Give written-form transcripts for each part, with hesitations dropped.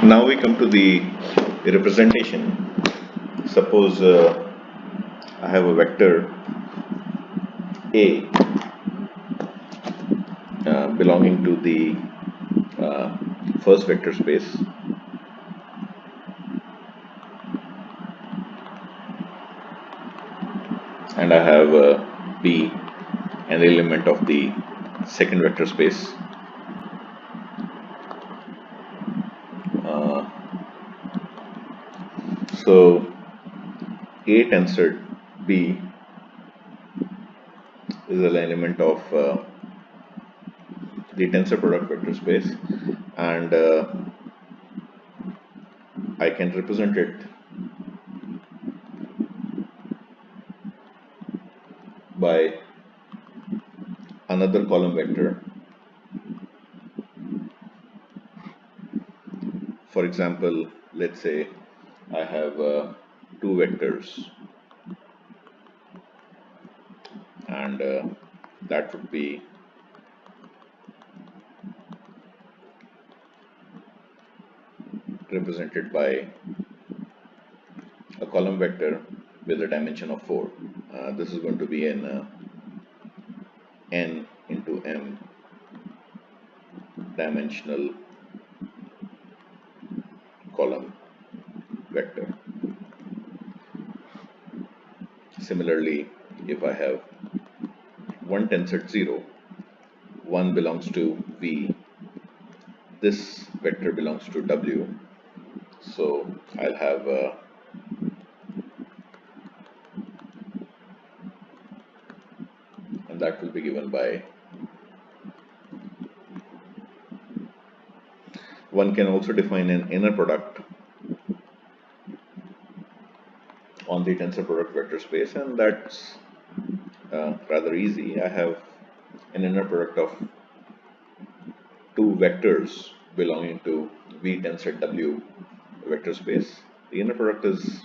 Now we come to the representation. Suppose I have a vector A belonging to the first vector space, and I have B, an element of the second vector space. So A tensor B is an element of the tensor product vector space, and I can represent it by another column vector. For example, let's say I have two vectors, and that would be represented by a column vector with a dimension of 4. This is going to be an n into m dimensional column vector. Similarly, if I have one tensor 0, 1 belongs to V, this vector belongs to W, so I'll have and that will be given by, one can also define an inner product on the tensor product vector space, and that's rather easy. I have an inner product of two vectors belonging to V tensor W vector space. The inner product is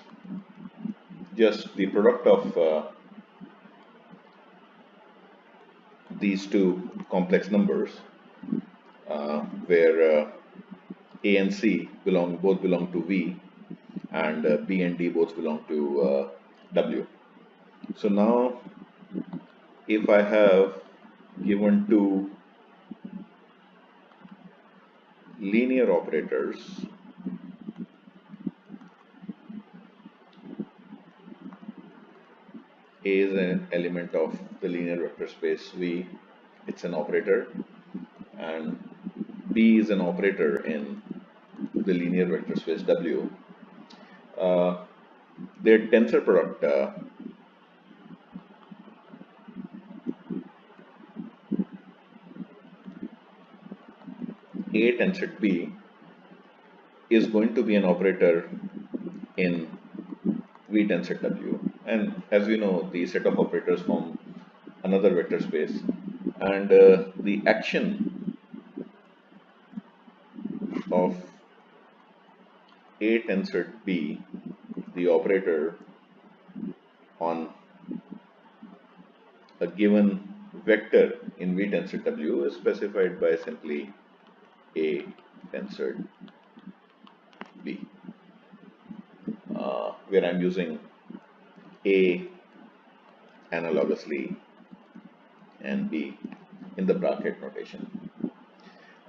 just the product of these two complex numbers, where A and C both belong to V, and B and D both belong to W. So now, if I have given two linear operators, A is an element of the linear vector space V, it's an operator, and B is an operator in the linear vector space W. Their tensor product A tensor B is going to be an operator in V tensor W, and as we know, the set of operators form another vector space, and the action of A tensor B, the operator on a given vector in V tensor W, is specified by simply A tensor B, where I'm using A analogously and B in the bracket notation.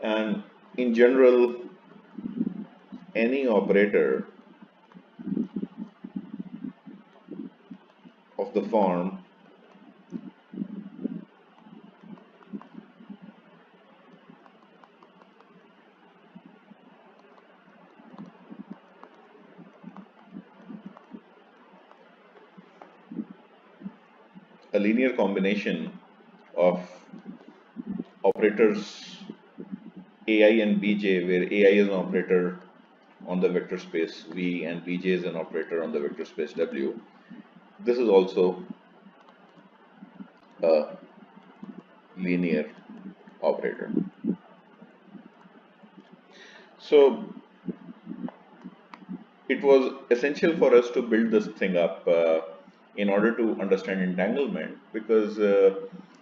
And in general, any operator of the form a linear combination of operators AI and Bj, where AI is an operator on the vector space V and Bj is an operator on the vector space W. This is also a linear operator. So it was essential for us to build this thing up in order to understand entanglement, because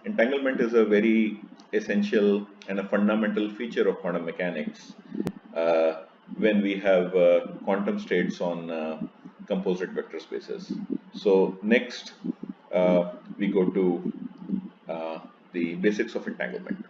entanglement is a very essential and a fundamental feature of quantum mechanics. when we have quantum states on composite vector spaces. So next we go to the basics of entanglement.